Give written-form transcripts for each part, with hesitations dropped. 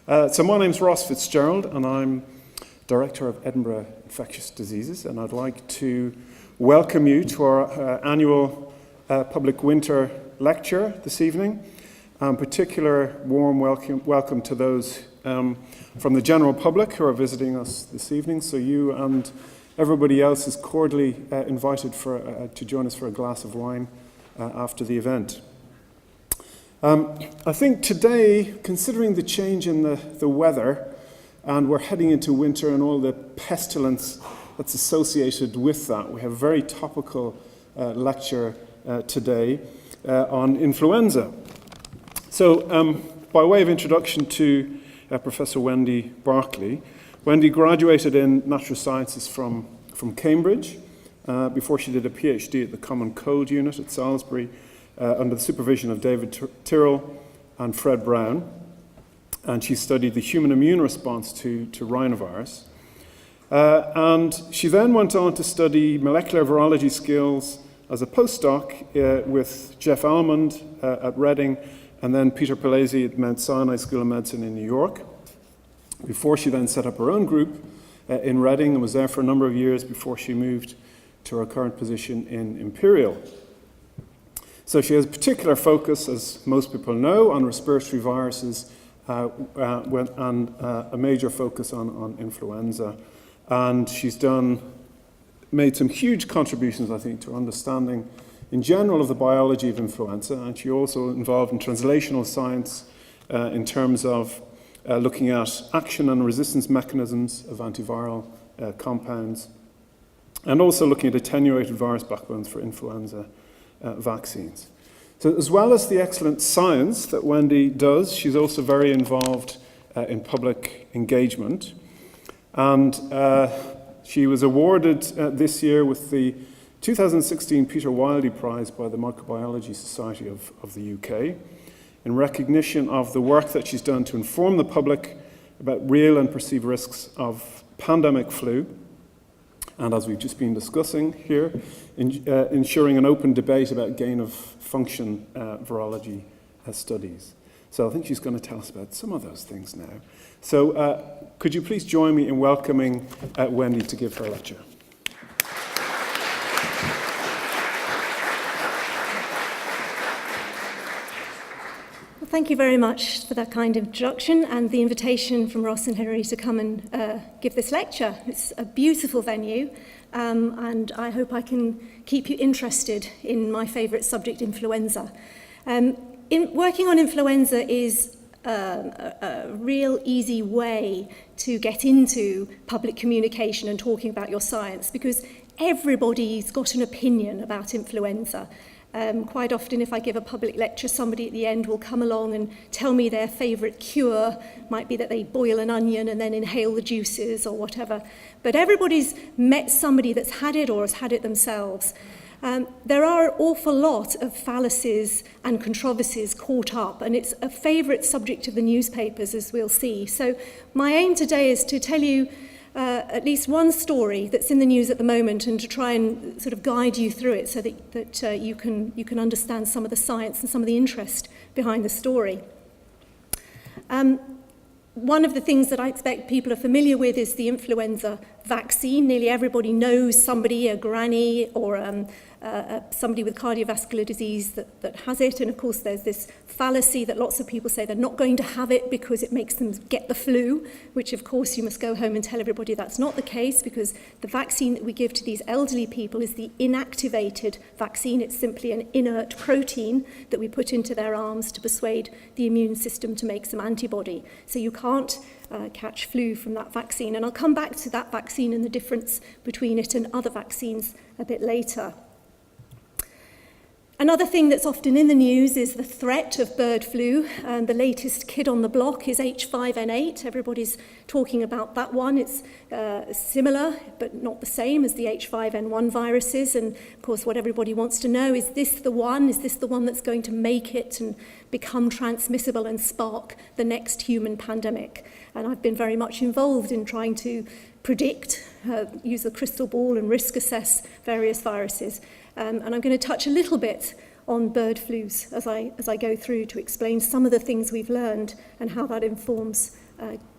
So my name's Ross Fitzgerald, and I'm Director of Edinburgh Infectious Diseases, and I'd like to welcome you to our annual public winter lecture this evening. Particular warm welcome to those from the general public who are visiting us this evening. So you and everybody else is cordially invited to join us for a glass of wine after the event. I think today, considering the change in the weather, and we're heading into winter and all the pestilence that's associated with that, we have a very topical lecture today on influenza. So, by way of introduction to Professor Wendy Barclay, Wendy graduated in natural sciences from Cambridge before she did a PhD at the Common Cold Unit at Salisbury under the supervision of David Tyrrell and Fred Brown. And she studied the human immune response to rhinovirus. And she then went on to study molecular virology skills as a postdoc with Jeff Almond at Reading, and then Peter Palese at Mount Sinai School of Medicine in New York, before she then set up her own group in Reading and was there for a number of years before she moved to her current position in Imperial. So she has a particular focus, as most people know, on respiratory viruses and a major focus on influenza. And she's made some huge contributions, I think, to understanding in general of the biology of influenza. And she also involved in translational science in terms of looking at action and resistance mechanisms of antiviral compounds, and also looking at attenuated virus backbones for influenza vaccines. So as well as the excellent science that Wendy does, she's also very involved in public engagement. And she was awarded this year with the 2016 Peter Wildey Prize by the Microbiology Society of the UK in recognition of the work that she's done to inform the public about real and perceived risks of pandemic flu, and as we've just been discussing here, ensuring an open debate about gain-of-function virology studies. So I think she's going to tell us about some of those things now. So could you please join me in welcoming Wendy to give her lecture? Well, thank you very much for that kind introduction and the invitation from Ross and Henry to come and give this lecture. It's a beautiful venue, and I hope I can keep you interested in my favourite subject, influenza. Working on influenza is a real easy way to get into public communication and talking about your science, because everybody's got an opinion about influenza. Quite often, if I give a public lecture, somebody at the end will come along and tell me their favourite cure. Might be that they boil an onion and then inhale the juices or whatever. But everybody's met somebody that's had it or has had it themselves. There are an awful lot of fallacies and controversies caught up, and it's a favourite subject of the newspapers, as we'll see. So my aim today is to tell you at least one story that's in the news at the moment, and to try and sort of guide you through it so that you can understand some of the science and some of the interest behind the story. One of the things that I expect people are familiar with is the influenza vaccine. Nearly everybody knows somebody, a granny or somebody with cardiovascular disease that has it. And of course there's this fallacy that lots of people say they're not going to have it because it makes them get the flu, which of course you must go home and tell everybody that's not the case, because the vaccine that we give to these elderly people is the inactivated vaccine. It's simply an inert protein that we put into their arms to persuade the immune system to make some antibody. So you can't catch flu from that vaccine. And I'll come back to that vaccine and the difference between it and other vaccines a bit later. Another thing that's often in the news is the threat of bird flu, and the latest kid on the block is H5N8. Everybody's talking about that one. It's similar, but not the same as the H5N1 viruses. And of course, what everybody wants to know is this the one? Is this the one that's going to make it and become transmissible and spark the next human pandemic? And I've been very much involved in trying to predict, use the crystal ball and risk assess various viruses. And I'm going to touch a little bit on bird flus as I go through to explain some of the things we've learned and how that informs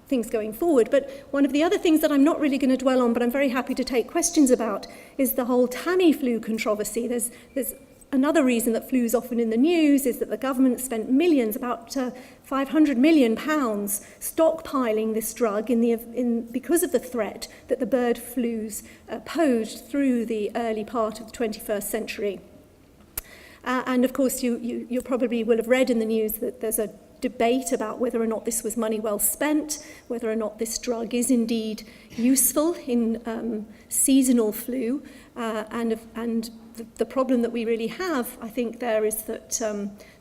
things going forward. But one of the other things that I'm not really going to dwell on, but I'm very happy to take questions about, is the whole Tamiflu controversy. There's another reason that flu is often in the news is that the government spent millions, about £500 million, stockpiling this drug because of the threat that the bird flus posed through the early part of the 21st century. And of course, you probably will have read in the news that there's a debate about whether or not this was money well spent, whether or not this drug is indeed useful in seasonal flu, and the problem that we really have, I think, there is that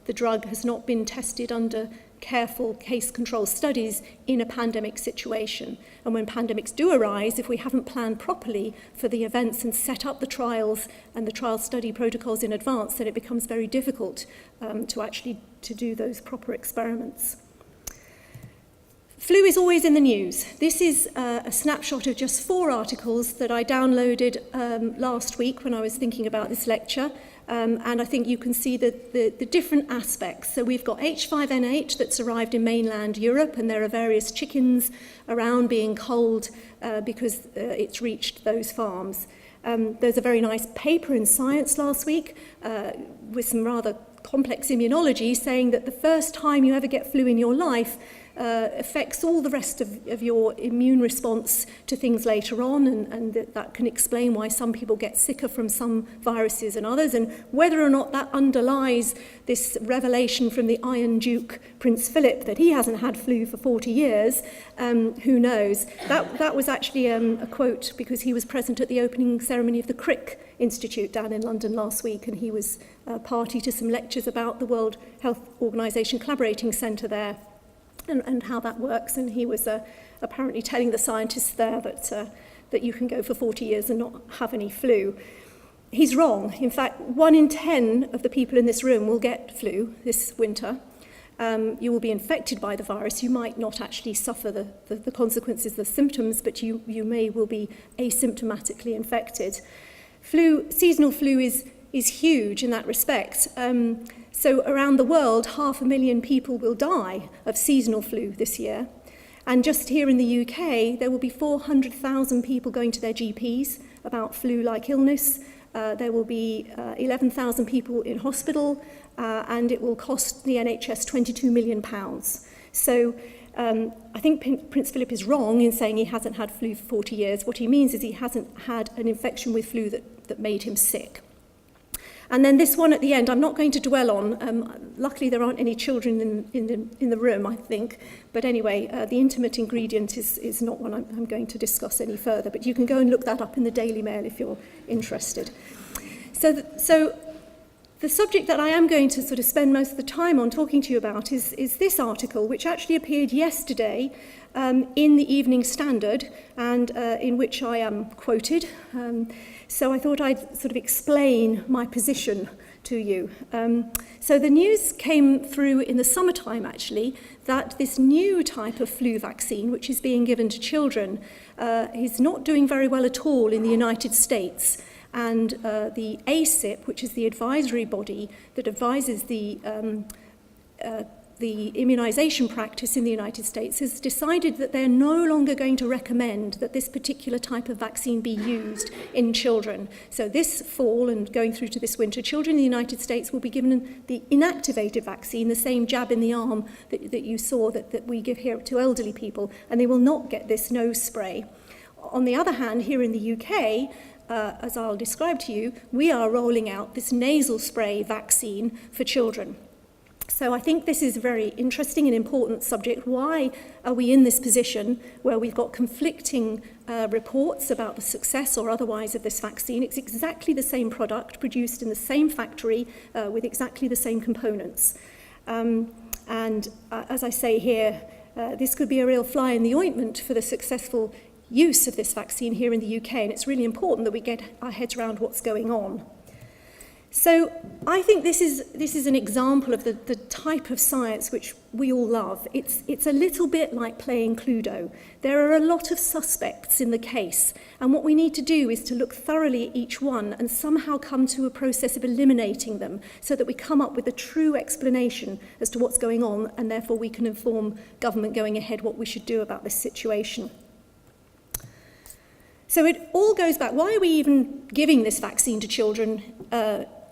the drug has not been tested under careful case control studies in a pandemic situation. And when pandemics do arise, if we haven't planned properly for the events and set up the trials and the trial study protocols in advance, then it becomes very difficult to do those proper experiments. Flu is always in the news. This is a snapshot of just 4 articles that I downloaded last week when I was thinking about this lecture. And I think you can see the different aspects. So we've got H5N8 that's arrived in mainland Europe, and there are various chickens around being culled because it's reached those farms. There's a very nice paper in Science last week with some rather complex immunology saying that the first time you ever get flu in your life affects all the rest of your immune response to things later on, and that can explain why some people get sicker from some viruses and others, and whether or not that underlies this revelation from the Iron Duke, Prince Philip, that he hasn't had flu for 40 years, who knows. That was actually a quote because he was present at the opening ceremony of the Crick Institute down in London last week, and he was party to some lectures about the World Health Organization Collaborating Centre there. And how that works, and he was apparently telling the scientists there that you can go for 40 years and not have any flu. He's wrong. In fact, 1 in 10 of the people in this room will get flu this winter. You will be infected by the virus. You might not actually suffer the consequences, the symptoms, but you will be asymptomatically infected. Seasonal flu is huge in that respect. So around the world, 500,000 people will die of seasonal flu this year. And just here in the UK, there will be 400,000 people going to their GPs about flu-like illness. There will be 11,000 people in hospital, and it will cost the NHS £22 million. So I think Prince Philip is wrong in saying he hasn't had flu for 40 years. What he means is he hasn't had an infection with flu that made him sick. And then this one at the end, I'm not going to dwell on. Luckily, there aren't any children in the room, I think. But anyway, the intimate ingredient is not one I'm going to discuss any further. But you can go and look that up in the Daily Mail if you're interested. So the subject that I am going to sort of spend most of the time on talking to you about is this article, which actually appeared yesterday in the Evening Standard, and in which I am quoted. So I thought I'd sort of explain my position to you. So the news came through in the summertime, actually, that this new type of flu vaccine, which is being given to children, is not doing very well at all in the United States. And the ACIP, which is the advisory body that advises the immunisation practice in the United States, has decided that they're no longer going to recommend that this particular type of vaccine be used in children. So this fall and going through to this winter, children in the United States will be given the Inactivated vaccine, the same jab in the arm that you saw that we give here to elderly people, and they will not get this nose spray. On the other hand, here in the UK, as I'll describe to you, we are rolling out this nasal spray vaccine for children. So I think this is a very interesting and important subject. Why are we in this position where we've got conflicting reports about the success or otherwise of this vaccine? It's exactly the same product produced in the same factory with exactly the same components. And as I say here, this could be a real fly in the ointment for the successful use of this vaccine here in the UK, and it's really important that we get our heads around what's going on. So I think this is an example of the type of science which we all love. It's a little bit like playing Cluedo. There are a lot of suspects in the case, and what we need to do is to look thoroughly at each one and somehow come to a process of eliminating them so that we come up with a true explanation as to what's going on, and therefore we can inform government going ahead what we should do about this situation. So it all goes back. Why are we even giving this vaccine to children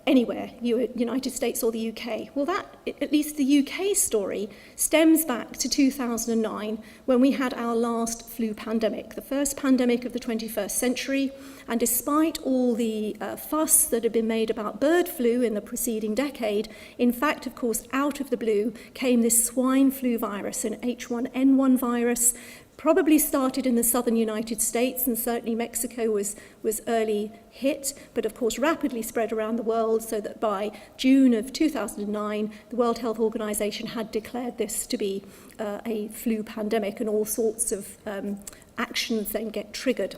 anywhere, United States or the UK? Well, that, at least the UK story, stems back to 2009 when we had our last flu pandemic, the first pandemic of the 21st century. And despite all the fuss that had been made about bird flu in the preceding decade, in fact, of course, out of the blue came this swine flu virus, an H1N1 virus, probably started in the southern United States, and certainly Mexico was early hit, but of course rapidly spread around the world, so that by June of 2009, the World Health Organization had declared this to be a flu pandemic, and all sorts of actions then get triggered.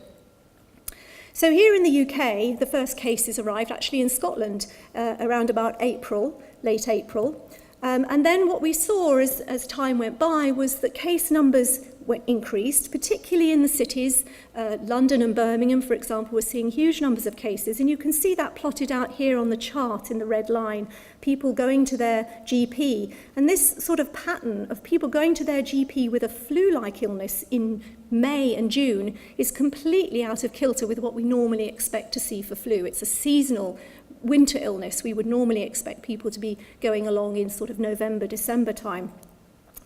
So here in the UK, the first cases arrived actually in Scotland around about April, late April. And then what we saw as time went by was that case numbers were increased, particularly in the cities. London and Birmingham, for example, were seeing huge numbers of cases. And you can see that plotted out here on the chart in the red line, people going to their GP. And this sort of pattern of people going to their GP with a flu-like illness in May and June is completely out of kilter with what we normally expect to see for flu. It's a seasonal winter illness. We would normally expect people to be going along in sort of November, December time.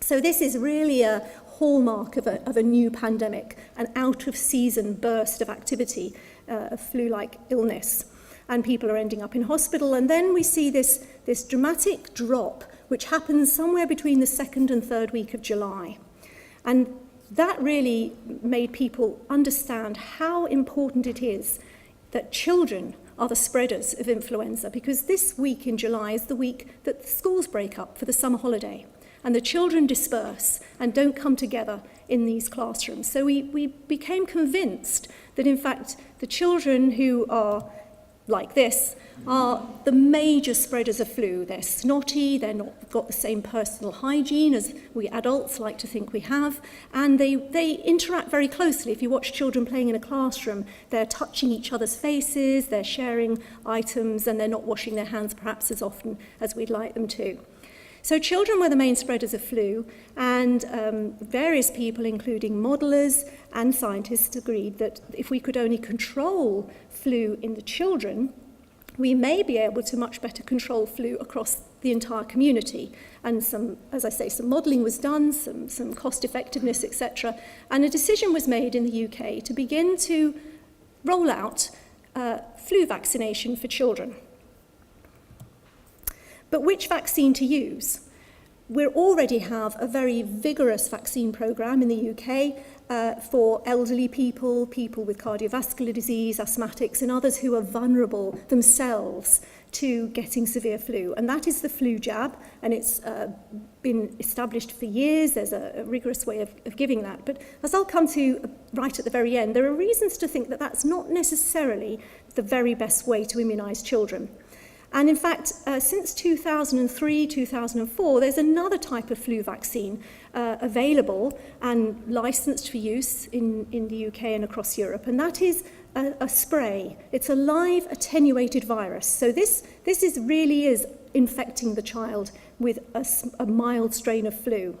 So this is really a hallmark of a new pandemic, an out-of-season burst of activity, a flu-like illness. And people are ending up in hospital. And then we see this dramatic drop, which happens somewhere between the 2nd and 3rd week of July. And that really made people understand how important it is that children are the spreaders of influenza, because this week in July is the week that the schools break up for the summer holiday and the children disperse and don't come together in these classrooms. So we became convinced that, in fact, the children who are like this are the major spreaders of flu. They're snotty, they're not got the same personal hygiene as we adults like to think we have, and they interact very closely. If you watch children playing in a classroom, they're touching each other's faces, they're sharing items, and they're not washing their hands perhaps as often as we'd like them to. So children were the main spreaders of flu, and various people, including modelers and scientists, agreed that if we could only control flu in the children, we may be able to much better control flu across the entire community. And some, as I say, some modelling was done, some cost effectiveness, etc. And a decision was made in the UK to begin to roll out flu vaccination for children. But which vaccine to use? We already have a very vigorous vaccine programme in the UK for elderly people, people with cardiovascular disease, asthmatics, and others who are vulnerable themselves to getting severe flu. And that is the flu jab, and it's been established for years. There's a rigorous way of giving that. But as I'll come to right at the very end, there are reasons to think that that's not necessarily the very best way to immunise children. And in fact, since 2003, 2004, there's another type of flu vaccine available and licensed for use in the UK and across Europe, and that is a spray. It's a live attenuated virus. So this really is infecting the child with a mild strain of flu.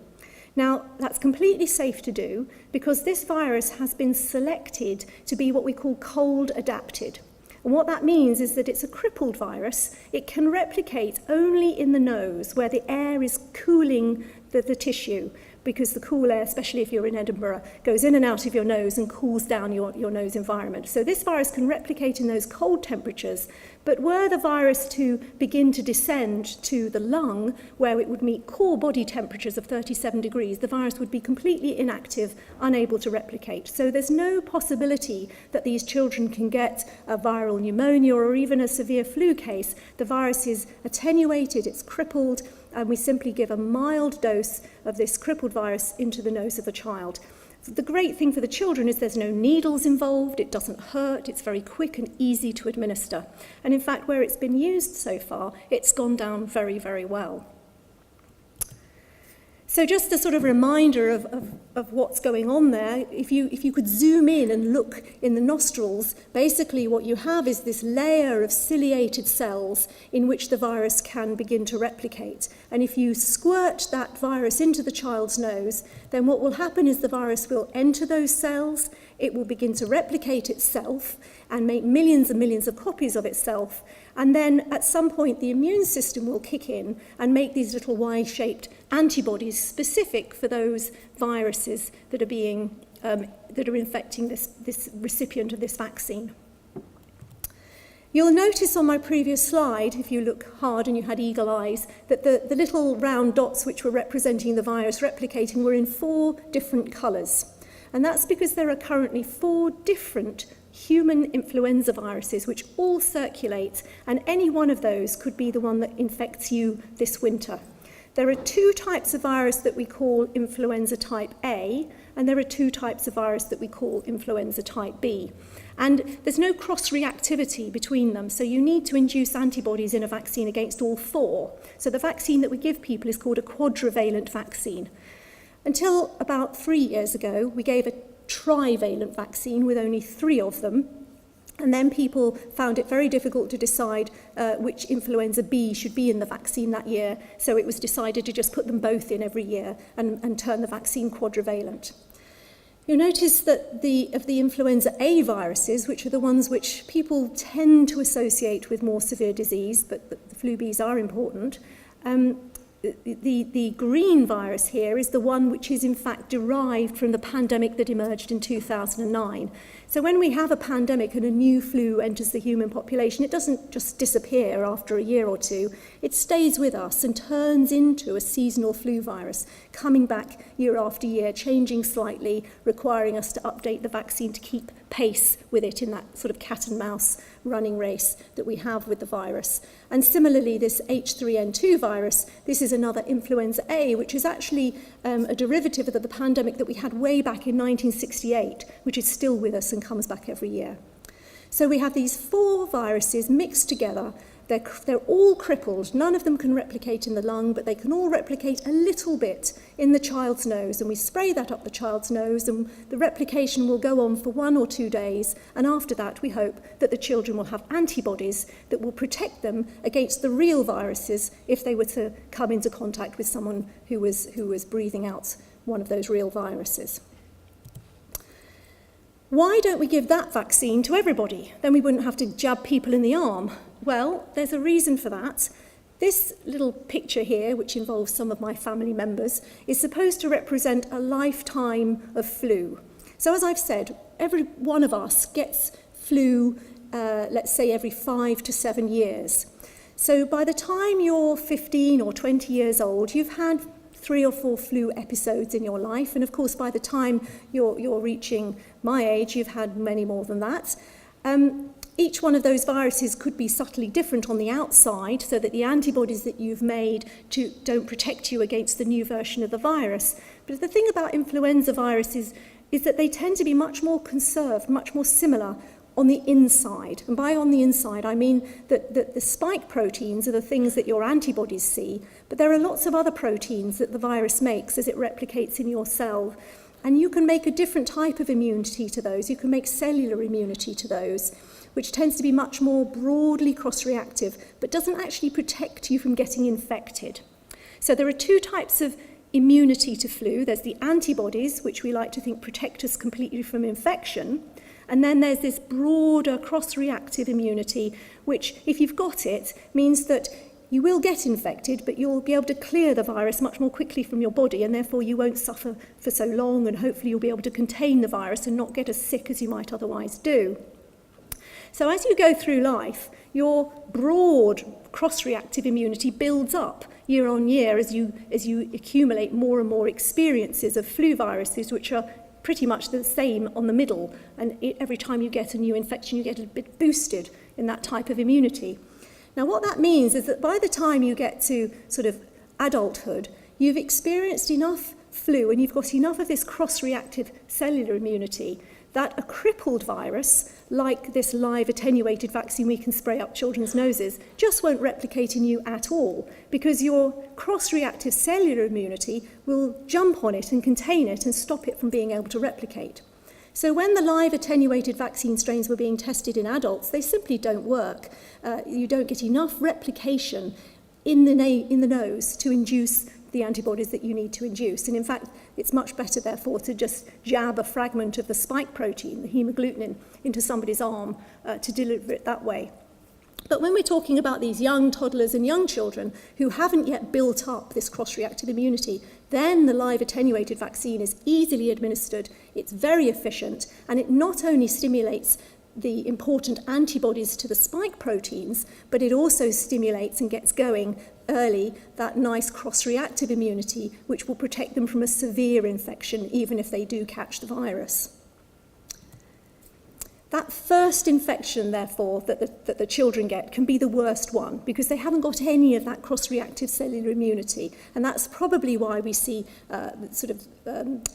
Now, that's completely safe to do because this virus has been selected to be what we call cold adapted. And what that means is that it's a crippled virus. It can replicate only in the nose, where the air is cooling the tissue, because the cool air, especially if you're in Edinburgh, goes in and out of your nose and cools down your nose environment. So this virus can replicate in those cold temperatures, but were the virus to begin to descend to the lung, where it would meet core body temperatures of 37 degrees, the virus would be completely inactive, unable to replicate. So there's no possibility that these children can get a viral pneumonia or even a severe flu case. The virus is attenuated, it's crippled, and we simply give a mild dose of this crippled virus into the nose of the child. The great thing for the children is there's no needles involved, it doesn't hurt, it's very quick and easy to administer. And in fact, where it's been used so far, it's gone down very, very well. So just a sort of reminder of what's going on there, if you could zoom in and look in the nostrils, basically what you have is this layer of ciliated cells in which the virus can begin to replicate. And if you squirt that virus into the child's nose, then what will happen is the virus will enter those cells, it will begin to replicate itself and make millions and millions of copies of itself. And then at some point the immune system will kick in and make these little Y-shaped antibodies specific for those viruses that are infecting this recipient of this vaccine. You'll notice on my previous slide, if you look hard and you had eagle eyes, that the little round dots which were representing the virus replicating were in 4 different colours. And that's because there are currently 4 different human influenza viruses which all circulate, and any one of those could be the one that infects you this winter. There are 2 types of virus that we call influenza type A, and there are 2 types of virus that we call influenza type B. And there's no cross-reactivity between them, so you need to induce antibodies in a vaccine against all 4. So the vaccine that we give people is called a quadrivalent vaccine. Until about 3 years ago, we gave a trivalent vaccine with only 3 of them, and then people found it very difficult to decide which influenza B should be in the vaccine that year, so it was decided to just put them both in every year and turn the vaccine quadrivalent. You'll notice that of the influenza A viruses, which are the ones which people tend to associate with more severe disease, but the flu Bs are important, the green virus here is the one which is in fact derived from the pandemic that emerged in 2009. So when we have a pandemic and a new flu enters the human population, it doesn't just disappear after a year or 2. It stays with us and turns into a seasonal flu virus, coming back year after year, changing slightly, requiring us to update the vaccine to keep pace with it in that sort of cat and mouse running race that we have with the virus. And similarly, this H3N2 virus, this is another influenza A, which is actually a derivative of the pandemic that we had way back in 1968, which is still with us and comes back every year. So we have these 4 viruses mixed together. They're all crippled. None of them can replicate in the lung, but they can all replicate a little bit in the child's nose. And we spray that up the child's nose, and the replication will go on for 1 or 2 days. And after that, we hope that the children will have antibodies that will protect them against the real viruses if they were to come into contact with someone who was breathing out one of those real viruses. Why don't we give that vaccine to everybody? Then we wouldn't have to jab people in the arm. Well, there's a reason for that. This little picture here, which involves some of my family members, is supposed to represent a lifetime of flu. So as I've said, every one of us gets flu, let's say every 5 to 7 years. So by the time you're 15 or 20 years old, you've had 3 or 4 flu episodes in your life, and of course by the time you're reaching my age, you've had many more than that. Each one of those viruses could be subtly different on the outside, so that the antibodies that you've made don't protect you against the new version of the virus. But the thing about influenza viruses is that they tend to be much more conserved, much more similar on the inside. And by on the inside, I mean that the spike proteins are the things that your antibodies see, but there are lots of other proteins that the virus makes as it replicates in your cell. And you can make a different type of immunity to those. You can make cellular immunity to those, which tends to be much more broadly cross-reactive, but doesn't actually protect you from getting infected. So there are 2 types of immunity to flu. There's the antibodies, which we like to think protect us completely from infection. And then there's this broader cross-reactive immunity, which, if you've got it, means that you will get infected, but you'll be able to clear the virus much more quickly from your body, and therefore you won't suffer for so long, and hopefully you'll be able to contain the virus and not get as sick as you might otherwise do. So as you go through life, your broad cross-reactive immunity builds up year on year as you accumulate more and more experiences of flu viruses, which are pretty much the same on the middle. And every time you get a new infection, you get a bit boosted in that type of immunity. Now, what that means is that by the time you get to sort of adulthood, you've experienced enough flu and you've got enough of this cross-reactive cellular immunity that a crippled virus, like this live attenuated vaccine we can spray up children's noses, just won't replicate in you at all, because your cross-reactive cellular immunity will jump on it and contain it and stop it from being able to replicate. So when the live attenuated vaccine strains were being tested in adults, they simply don't work. You don't get enough replication in the nose to induce the antibodies that you need to induce. And in fact, it's much better, therefore, to just jab a fragment of the spike protein, the hemagglutinin, into somebody's arm to deliver it that way. But when we're talking about these young toddlers and young children who haven't yet built up this cross-reactive immunity, then the live attenuated vaccine is easily administered, it's very efficient, and it not only stimulates the important antibodies to the spike proteins, but it also stimulates and gets going early that nice cross-reactive immunity, which will protect them from a severe infection, even if they do catch the virus. That first infection, therefore, that the children get can be the worst one because they haven't got any of that cross-reactive cellular immunity. And that's probably why we see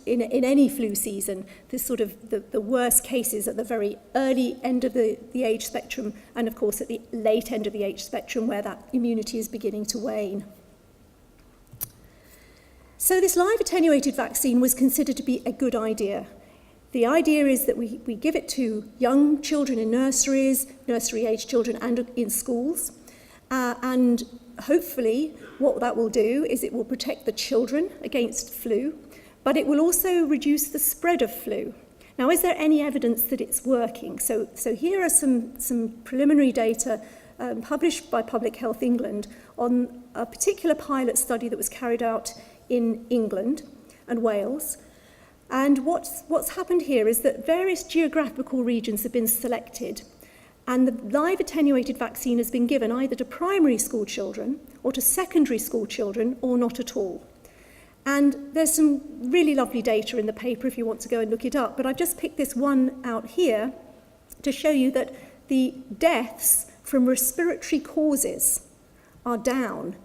in any flu season, this sort of the worst cases at the very early end of the age spectrum and, of course, at the late end of the age spectrum where that immunity is beginning to wane. So this live attenuated vaccine was considered to be a good idea. The idea is that we give it to young children in nurseries, nursery-age children, and in schools. And hopefully what that will do is it will protect the children against flu, but it will also reduce the spread of flu. Now, is there any evidence that it's working? So here are some preliminary data published by Public Health England on a particular pilot study that was carried out in England and Wales. And what's happened here is that various geographical regions have been selected, and the live attenuated vaccine has been given either to primary school children or to secondary school children or not at all. And there's some really lovely data in the paper if you want to go and look it up, but I've just picked this one out here to show you that the deaths from respiratory causes are down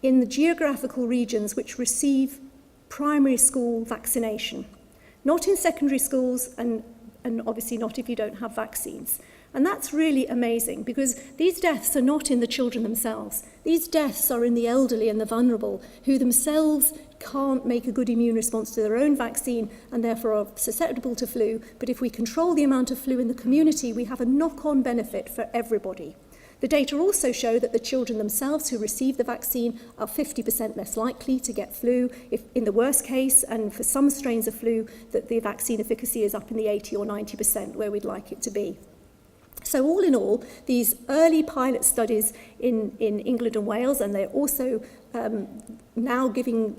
in the geographical regions which receive primary school vaccination. Not in secondary schools and obviously not if you don't have vaccines. And that's really amazing because these deaths are not in the children themselves. These deaths are in the elderly and the vulnerable who themselves can't make a good immune response to their own vaccine and therefore are susceptible to flu. But if we control the amount of flu in the community, we have a knock-on benefit for everybody. The data also show that the children themselves who receive the vaccine are 50% less likely to get flu, if in the worst case, and for some strains of flu, that the vaccine efficacy is up in the 80 or 90%, where we'd like it to be. So all in all, these early pilot studies in England and Wales, and they're also now giving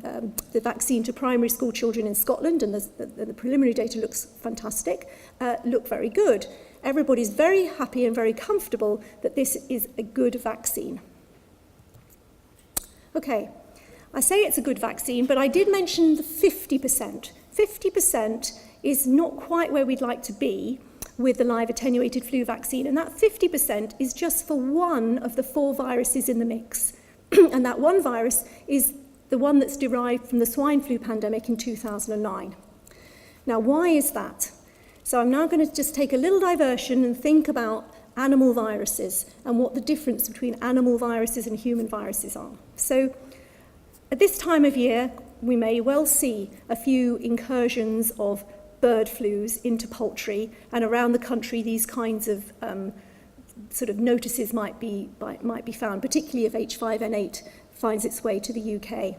the vaccine to primary school children in Scotland, and the preliminary data looks fantastic, look very good. Everybody's very happy and very comfortable that this is a good vaccine. Okay, I say it's a good vaccine, but I did mention the 50%. 50% is not quite where we'd like to be with the live attenuated flu vaccine, and that 50% is just for one of the 4 viruses in the mix. And that one virus is the one that's derived from the swine flu pandemic in 2009. Now, why is that? So I'm now going to just take a little diversion and think about animal viruses and what the difference between animal viruses and human viruses are. So at this time of year, we may well see a few incursions of bird flus into poultry, and around the country these kinds of sort of notices might be found, particularly if H5N8 finds its way to the UK.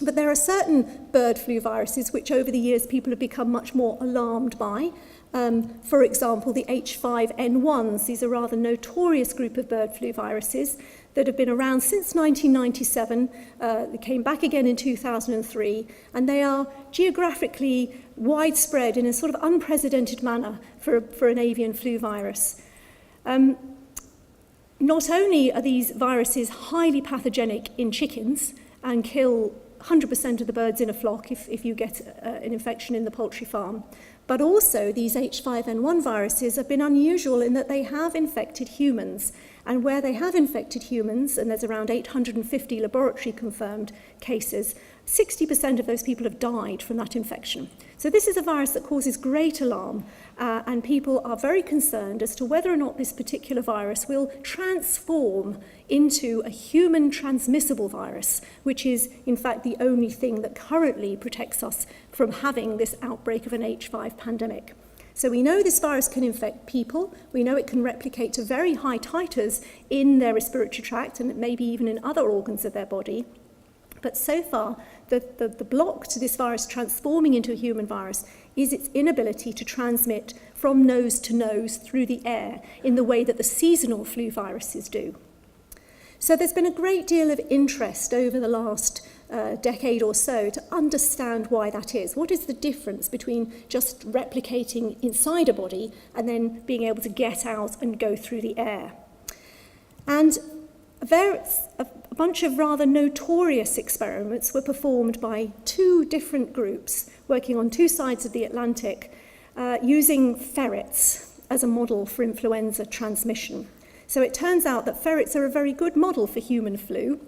But there are certain bird flu viruses which over the years people have become much more alarmed by. For example, the H5N1s. These are a rather notorious group of bird flu viruses that have been around since 1997. They came back again in 2003, and they are geographically widespread in a sort of unprecedented manner for an avian flu virus. Not only are these viruses highly pathogenic in chickens and kill 100% of the birds in a flock if you get an infection in the poultry farm, but also these H5N1 viruses have been unusual in that they have infected humans. And where they have infected humans, and there's around 850 laboratory confirmed cases, 60% of those people have died from that infection. So this is a virus that causes great alarm, and people are very concerned as to whether or not this particular virus will transform into a human transmissible virus, which is in fact the only thing that currently protects us from having this outbreak of an H5 pandemic. So we know this virus can infect people, we know it can replicate to very high titers in their respiratory tract and maybe even in other organs of their body. But so far, the block to this virus transforming into a human virus is its inability to transmit from nose to nose through the air in the way that the seasonal flu viruses do. So there's been a great deal of interest over the last decade or so to understand why that is. What is the difference between just replicating inside a body and then being able to get out and go through the air? And a bunch of rather notorious experiments were performed by two different groups working on two sides of the Atlantic using ferrets as a model for influenza transmission. So it turns out that ferrets are a very good model for human flu.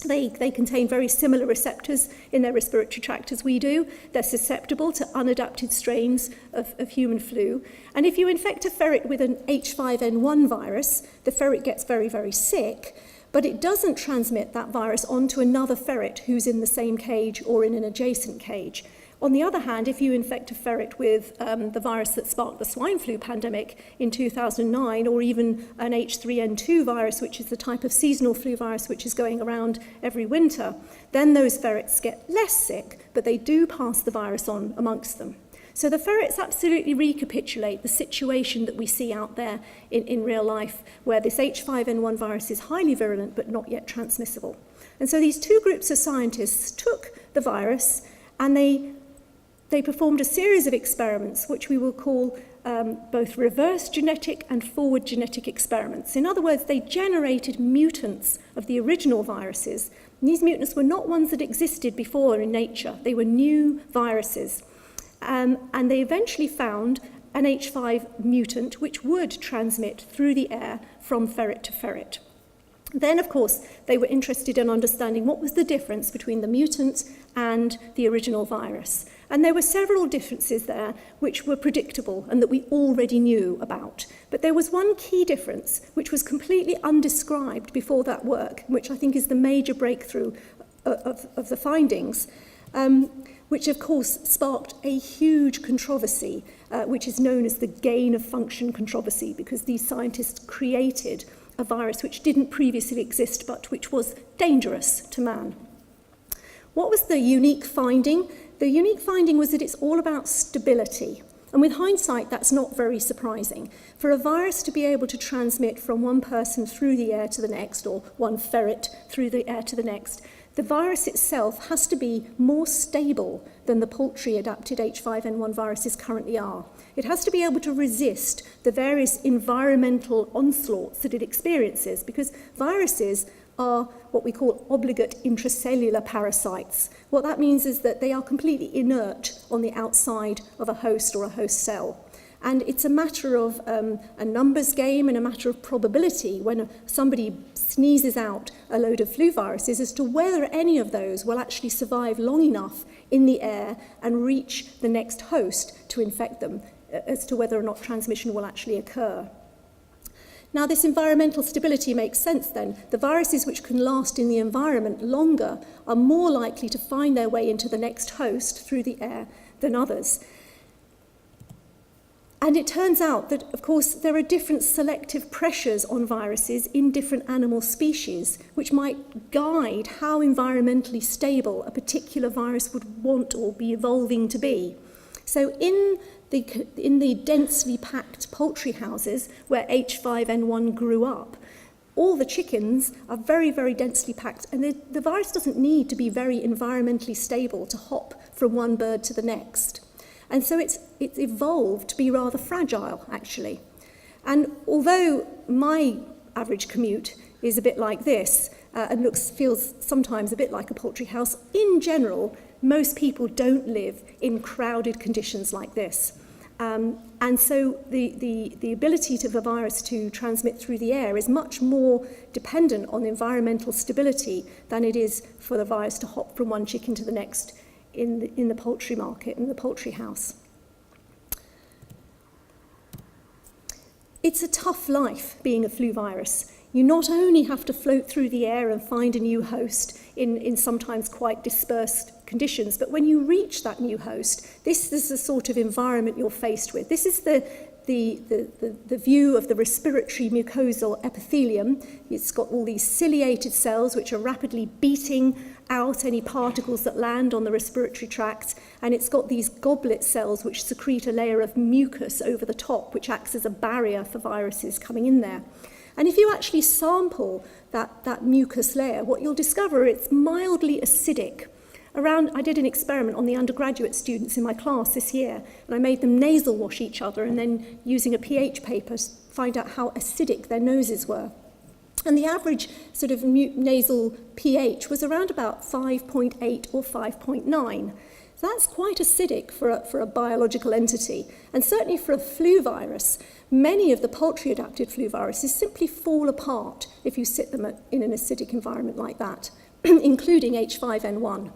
They contain very similar receptors in their respiratory tract as we do. They're susceptible to unadapted strains of human flu. And if you infect a ferret with an H5N1 virus, the ferret gets very, very sick, but it doesn't transmit that virus onto another ferret who's in the same cage or in an adjacent cage. On the other hand, if you infect a ferret with the virus that sparked the swine flu pandemic in 2009, or even an H3N2 virus, which is the type of seasonal flu virus which is going around every winter, then those ferrets get less sick, but they do pass the virus on amongst them. So the ferrets absolutely recapitulate the situation that we see out there in real life, where this H5N1 virus is highly virulent but not yet transmissible. And so these two groups of scientists took the virus and they performed a series of experiments which we will call both reverse genetic and forward genetic experiments. In other words, they generated mutants of the original viruses. And these mutants were not ones that existed before in nature. They were new viruses. And they eventually found an H5 mutant which would transmit through the air from ferret to ferret. Then, of course, they were interested in understanding what was the difference between the mutant and the original virus. And there were several differences there which were predictable and that we already knew about. But there was one key difference which was completely undescribed before that work, which I think is the major breakthrough of the findings, which of course sparked a huge controversy, which is known as the gain-of-function controversy, because these scientists created a virus which didn't previously exist but which was dangerous to man. What was the unique finding? The unique finding was that it's all about stability. And with hindsight, that's not very surprising. For a virus to be able to transmit from one person through the air to the next, or one ferret through the air to the next, the virus itself has to be more stable than the poultry-adapted H5N1 viruses currently are. It has to be able to resist the various environmental onslaughts that it experiences, because viruses are what we call obligate intracellular parasites. What that means is that they are completely inert on the outside of a host or a host cell. And it's a matter of a numbers game and a matter of probability when somebody sneezes out a load of flu viruses as to whether any of those will actually survive long enough in the air and reach the next host to infect them, as to whether or not transmission will actually occur. Now, this environmental stability makes sense then. The viruses which can last in the environment longer are more likely to find their way into the next host through the air than others. And it turns out that, of course, there are different selective pressures on viruses in different animal species, which might guide how environmentally stable a particular virus would want or be evolving to be. So in the densely packed poultry houses where H5N1 grew up, all the chickens are very, very densely packed, and the virus doesn't need to be very environmentally stable to hop from one bird to the next. And so it's evolved to be rather fragile, actually. And although my average commute is a bit like this, and feels sometimes a bit like a poultry house, in general, most people don't live in crowded conditions like this. And so the ability of the virus to transmit through the air is much more dependent on environmental stability than it is for the virus to hop from one chicken to the next in the poultry market, in the poultry house. It's a tough life being a flu virus. You not only have to float through the air and find a new host in sometimes quite dispersed conditions, but when you reach that new host, this is the sort of environment you're faced with. This is the view of the respiratory mucosal epithelium. It's got all these ciliated cells which are rapidly beating out any particles that land on the respiratory tract, and it's got these goblet cells which secrete a layer of mucus over the top, which acts as a barrier for viruses coming in there. And if you actually sample that mucus layer, what you'll discover, it's mildly acidic. I did an experiment on the undergraduate students in my class this year, and I made them nasal wash each other and then using a pH paper find out how acidic their noses were. And the average sort of nasal pH was around about 5.8 or 5.9. So that's quite acidic for a biological entity. And certainly for a flu virus, many of the poultry-adapted flu viruses simply fall apart if you sit them in an acidic environment like that, including H5N1.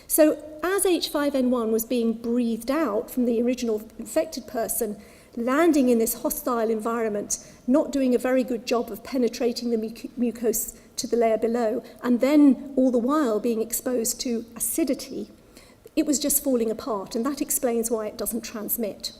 So as H5N1 was being breathed out from the original infected person, landing in this hostile environment, not doing a very good job of penetrating the mucus to the layer below, and then all the while being exposed to acidity, it was just falling apart, and that explains why it doesn't transmit.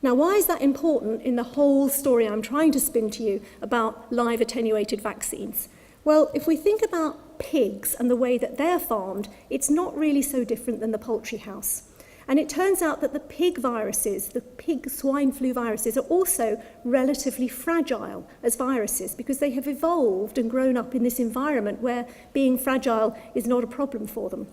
Now, why is that important in the whole story I'm trying to spin to you about live attenuated vaccines? Well, if we think about pigs and the way that they're farmed, it's not really so different than the poultry house. And it turns out that the pig viruses, the pig swine flu viruses, are also relatively fragile as viruses because they have evolved and grown up in this environment where being fragile is not a problem for them.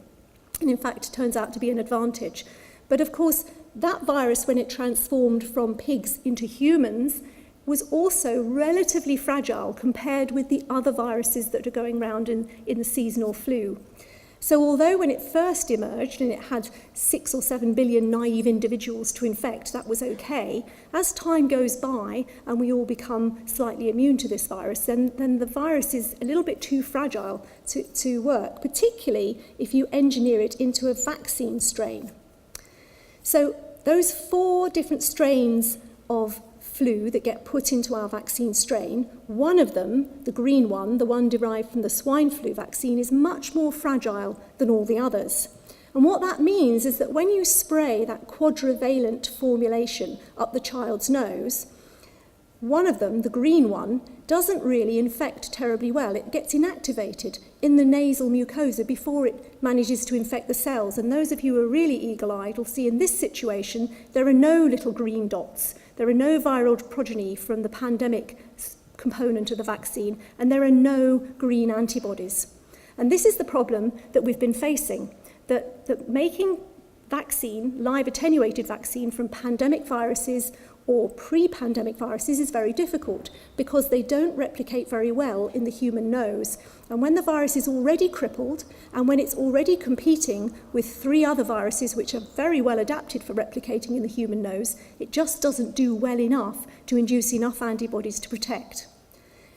And in fact, it turns out to be an advantage. But of course, that virus, when it transformed from pigs into humans, was also relatively fragile compared with the other viruses that are going around in the seasonal flu. So although when it first emerged and it had 6 or 7 billion naive individuals to infect, that was okay, as time goes by and we all become slightly immune to this virus, then the virus is a little bit too fragile to work, particularly if you engineer it into a vaccine strain. So those 4 different strains of flu that get put into our vaccine strain, one of them, the green one, the one derived from the swine flu vaccine, is much more fragile than all the others. And what that means is that when you spray that quadrivalent formulation up the child's nose, one of them, the green one, doesn't really infect terribly well. It gets inactivated in the nasal mucosa before it manages to infect the cells. And those of you who are really eagle-eyed will see in this situation, there are no little green dots. There are no viral progeny from the pandemic component of the vaccine, and there are no green antibodies. And this is the problem that we've been facing, that making vaccine, live attenuated vaccine from pandemic viruses or pre-pandemic viruses is very difficult because they don't replicate very well in the human nose. And when the virus is already crippled and when it's already competing with 3 other viruses which are very well adapted for replicating in the human nose, it just doesn't do well enough to induce enough antibodies to protect.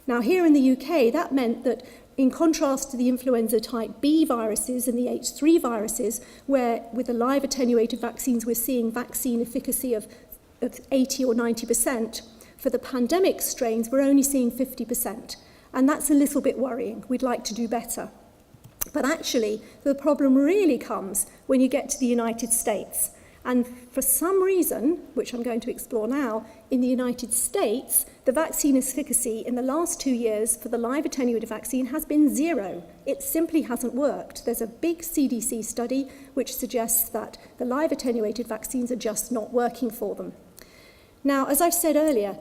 Now here in the UK, that meant that in contrast to the influenza type B viruses and the H3 viruses, where with the live attenuated vaccines we're seeing vaccine efficacy of 80 or 90%, for the pandemic strains we're only seeing 50%. And that's a little bit worrying. We'd like to do better. But actually, the problem really comes when you get to the United States. And for some reason, which I'm going to explore now, in the United States, the vaccine efficacy in the last 2 years for the live attenuated vaccine has been 0. It simply hasn't worked. There's a big CDC study which suggests that the live attenuated vaccines are just not working for them. Now, as I've said earlier,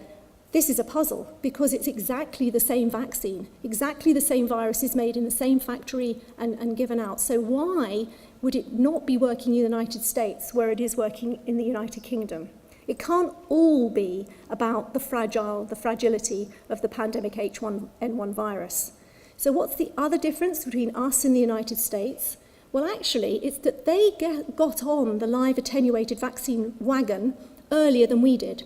this is a puzzle because it's exactly the same vaccine, exactly the same virus is made in the same factory and given out. So why would it not be working in the United States where it is working in the United Kingdom? It can't all be about the fragility of the pandemic H1N1 virus. So what's the other difference between us and the United States? Well, actually, it's that they got on the live attenuated vaccine wagon earlier than we did.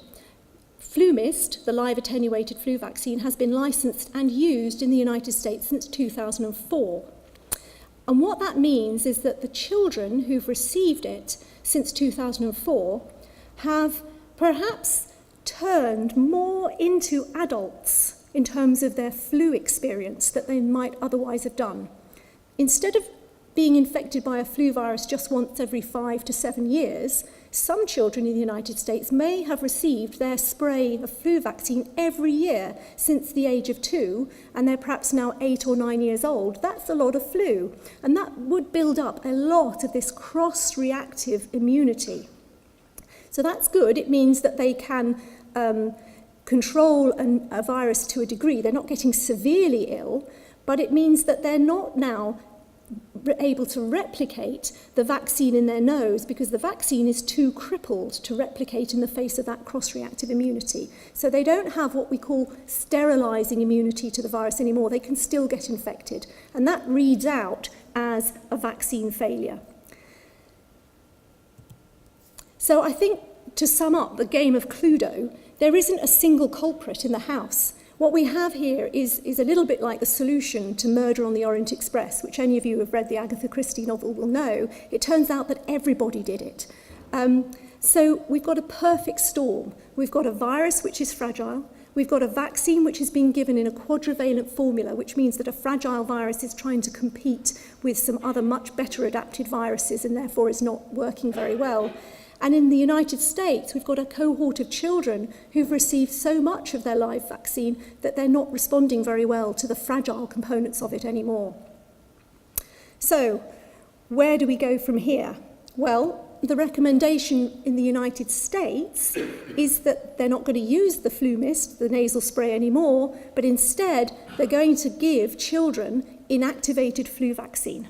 FluMist, the live attenuated flu vaccine, has been licensed and used in the United States since 2004. And what that means is that the children who've received it since 2004 have perhaps turned more into adults in terms of their flu experience that they might otherwise have done. Instead of being infected by a flu virus just once every 5 to 7 years, some children in the United States may have received their spray of flu vaccine every year since the age of 2, and they're perhaps now 8 or 9 years old. That's a lot of flu, and that would build up a lot of this cross-reactive immunity. So that's good. It means that they can control a virus to a degree. They're not getting severely ill, but it means that they're not now able to replicate the vaccine in their nose because the vaccine is too crippled to replicate in the face of that cross-reactive immunity. So they don't have what we call sterilizing immunity to the virus anymore. They can still get infected, and that reads out as a vaccine failure. So I think, to sum up the game of Cluedo, there isn't a single culprit in the house. What we have here is a little bit like the solution to Murder on the Orient Express, which any of you who have read the Agatha Christie novel will know. It turns out that everybody did it. So we've got a perfect storm. We've got a virus which is fragile. We've got a vaccine which is being given in a quadrivalent formula, which means that a fragile virus is trying to compete with some other much better adapted viruses and therefore is not working very well. And in the United States, we've got a cohort of children who've received so much of their live vaccine that they're not responding very well to the fragile components of it anymore. So, where do we go from here? Well, the recommendation in the United States is that they're not going to use the FluMist, the nasal spray, anymore, but instead they're going to give children inactivated flu vaccine.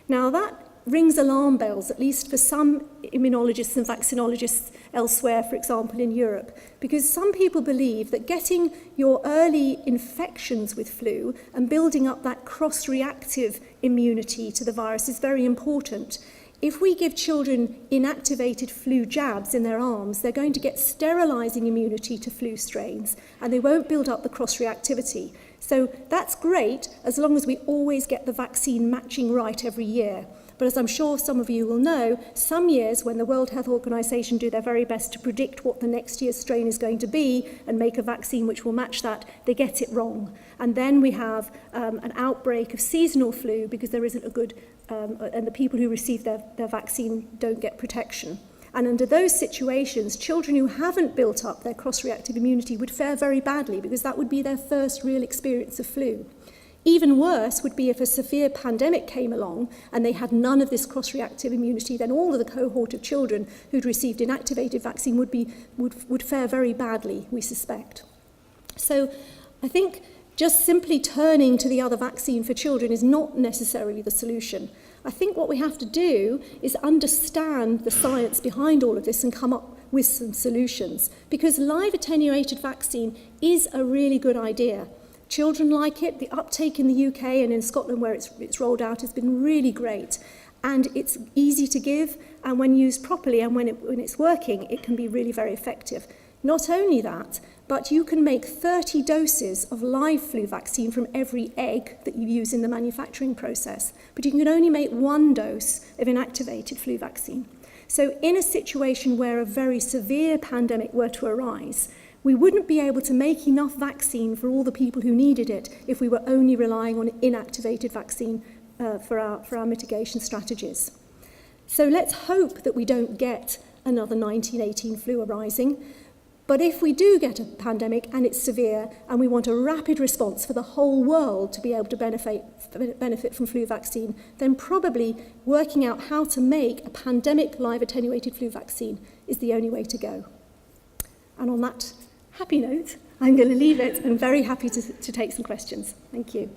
Now that rings alarm bells, at least for some immunologists and vaccinologists elsewhere, for example, in Europe, because some people believe that getting your early infections with flu and building up that cross-reactive immunity to the virus is very important. If we give children inactivated flu jabs in their arms, they're going to get sterilizing immunity to flu strains, and they won't build up the cross-reactivity. So that's great as long as we always get the vaccine matching right every year. But as I'm sure some of you will know, some years when the World Health Organization do their very best to predict what the next year's strain is going to be and make a vaccine which will match that, they get it wrong. And then we have an outbreak of seasonal flu because there isn't a good, and the people who receive their vaccine don't get protection. And under those situations, children who haven't built up their cross-reactive immunity would fare very badly because that would be their first real experience of flu. Even worse would be if a severe pandemic came along and they had none of this cross-reactive immunity, then all of the cohort of children who'd received inactivated vaccine would fare very badly, we suspect. So I think just simply turning to the other vaccine for children is not necessarily the solution. I think what we have to do is understand the science behind all of this and come up with some solutions, because live attenuated vaccine is a really good idea. Children like it. The uptake in the UK and in Scotland where it's rolled out has been really great. And it's easy to give, and when used properly and when it's working, it can be really very effective. Not only that, but you can make 30 doses of live flu vaccine from every egg that you use in the manufacturing process. But you can only make 1 dose of inactivated flu vaccine. So in a situation where a very severe pandemic were to arise, we wouldn't be able to make enough vaccine for all the people who needed it if we were only relying on inactivated vaccine for our mitigation strategies. So let's hope that we don't get another 1918 flu arising. But if we do get a pandemic and it's severe and we want a rapid response for the whole world to be able to benefit from flu vaccine, then probably working out how to make a pandemic live attenuated flu vaccine is the only way to go. And on that happy note, I'm going to leave it. I'm very happy to take some questions. Thank you.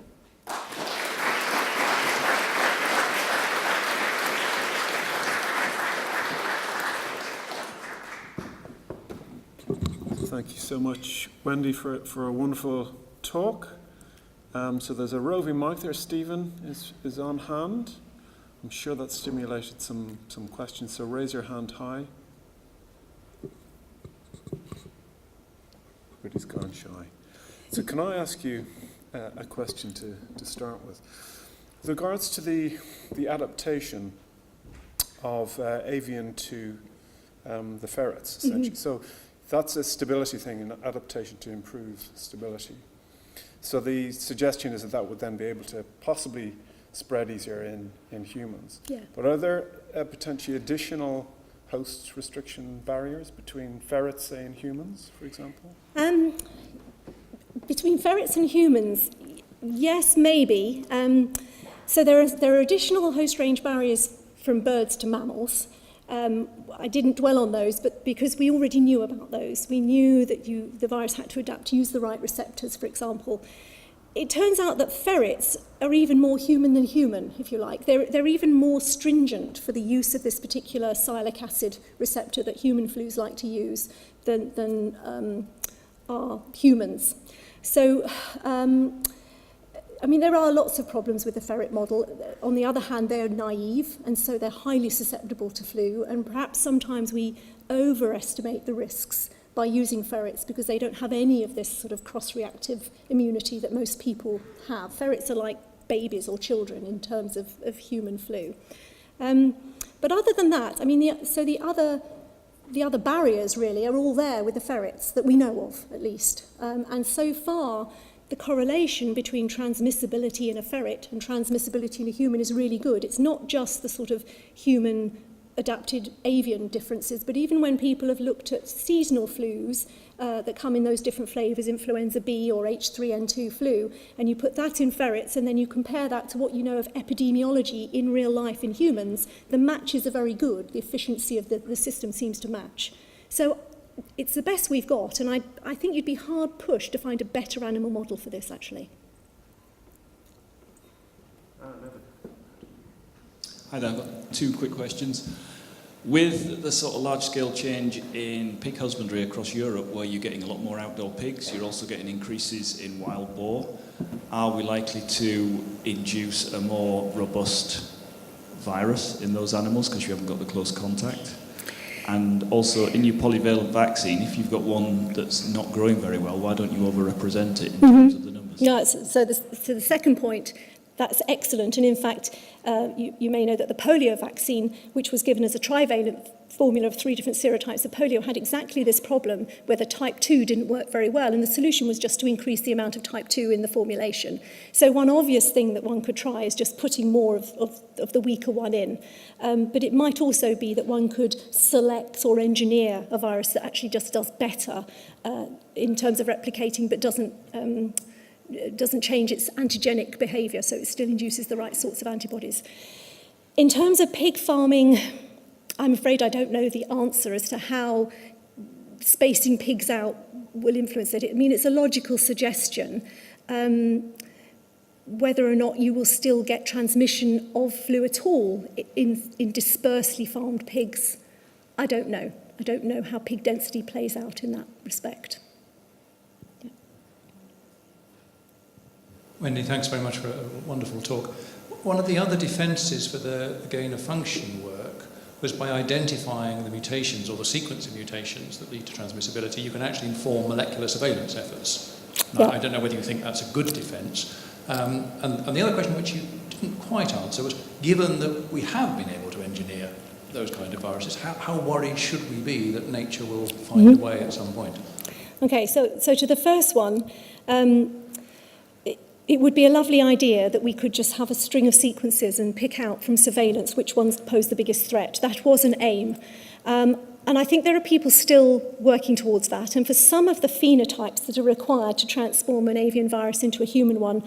Thank you so much, Wendy, for a wonderful talk. So there's a roving mic there. Stephen is on hand. I'm sure that stimulated some questions, so raise your hand high. Everybody's gone shy. So can I ask you a question to start with? With regards to the adaptation of avian to the ferrets, essentially. So that's a stability thing, an adaptation to improve stability. So the suggestion is that that would then be able to possibly spread easier in humans. Yeah. But are there potentially additional host restriction barriers between ferrets, say, and humans, for example? Between ferrets and humans, yes, maybe. So there are additional host range barriers from birds to mammals. I didn't dwell on those, but because we already knew about those. We knew that the virus had to adapt to use the right receptors, for example. It turns out that ferrets are even more human than human, if you like. They're even more stringent for the use of this particular sialic acid receptor that human flus like to use than are humans. So, I mean, there are lots of problems with the ferret model. On the other hand, they're naive, and so they're highly susceptible to flu, and perhaps sometimes we overestimate the risks by using ferrets because they don't have any of this sort of cross-reactive immunity that most people have. Ferrets are like babies or children in terms of human flu. But other than that, I mean, the other barriers really are all there with the ferrets that we know of, at least. And so far, the correlation between transmissibility in a ferret and transmissibility in a human is really good. It's not just the sort of human adapted avian differences, but even when people have looked at seasonal flus that come in those different flavours, influenza B or H3N2 flu, and you put that in ferrets and then you compare that to what you know of epidemiology in real life in humans, the matches are very good. The efficiency of the system seems to match. So it's the best we've got, and I think you'd be hard pushed to find a better animal model for this, actually. Hi there, I've got two quick questions. With the sort of large-scale change in pig husbandry across Europe, where you're getting a lot more outdoor pigs, you're also getting increases in wild boar, are we likely to induce a more robust virus in those animals because you haven't got the close contact? And also, in your polyvalent vaccine, if you've got one that's not growing very well, why don't you overrepresent it in terms of the numbers? Yeah, so the second point, that's excellent. And in fact, you may know that the polio vaccine, which was given as a trivalent formula of 3 different serotypes of polio, had exactly this problem where the type 2 didn't work very well, and the solution was just to increase the amount of type 2 in the formulation. So one obvious thing that one could try is just putting more of the weaker one in. But it might also be that one could select or engineer a virus that actually just does better in terms of replicating, but doesn't change its antigenic behaviour, so it still induces the right sorts of antibodies. In terms of pig farming, I'm afraid I don't know the answer as to how spacing pigs out will influence it. I mean, it's a logical suggestion. Whether or not you will still get transmission of flu at all in dispersely farmed pigs, I don't know. I don't know how pig density plays out in that respect. Yeah. Wendy, thanks very much for a wonderful talk. One of the other defences for the gain-of-function work was by identifying the mutations or the sequence of mutations that lead to transmissibility, you can actually inform molecular surveillance efforts. Now, Yeah. I don't know whether you think that's a good defence. And the other question which you didn't quite answer was, given that we have been able to engineer those kind of viruses, how worried should we be that nature will find a way at some point? Okay, so to the first one, it would be a lovely idea that we could just have a string of sequences and pick out from surveillance which ones pose the biggest threat. That was an aim. And I think there are people still working towards that. And for some of the phenotypes that are required to transform an avian virus into a human one,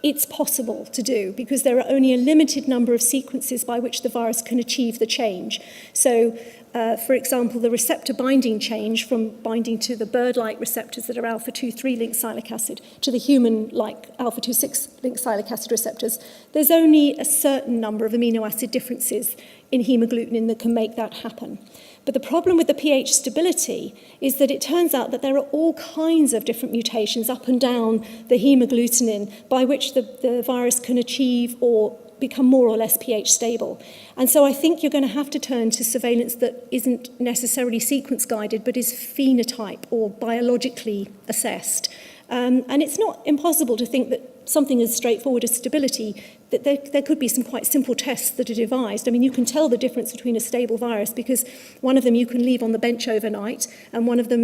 it's possible to do because there are only a limited number of sequences by which the virus can achieve the change. So, for example, the receptor binding change from binding to the bird-like receptors that are alpha-2,3 linked sialic acid to the human-like alpha-2,6 linked sialic acid receptors, there's only a certain number of amino acid differences in hemagglutinin that can make that happen. But the problem with the pH stability is that it turns out that there are all kinds of different mutations up and down the hemagglutinin by which the virus can achieve or become more or less pH stable. And so I think you're going to have to turn to surveillance that isn't necessarily sequence guided, but is phenotype or biologically assessed. And it's not impossible to think that something as straightforward as stability, that there could be some quite simple tests that are devised. I mean, you can tell the difference between a stable virus because one of them you can leave on the bench overnight, and one of them,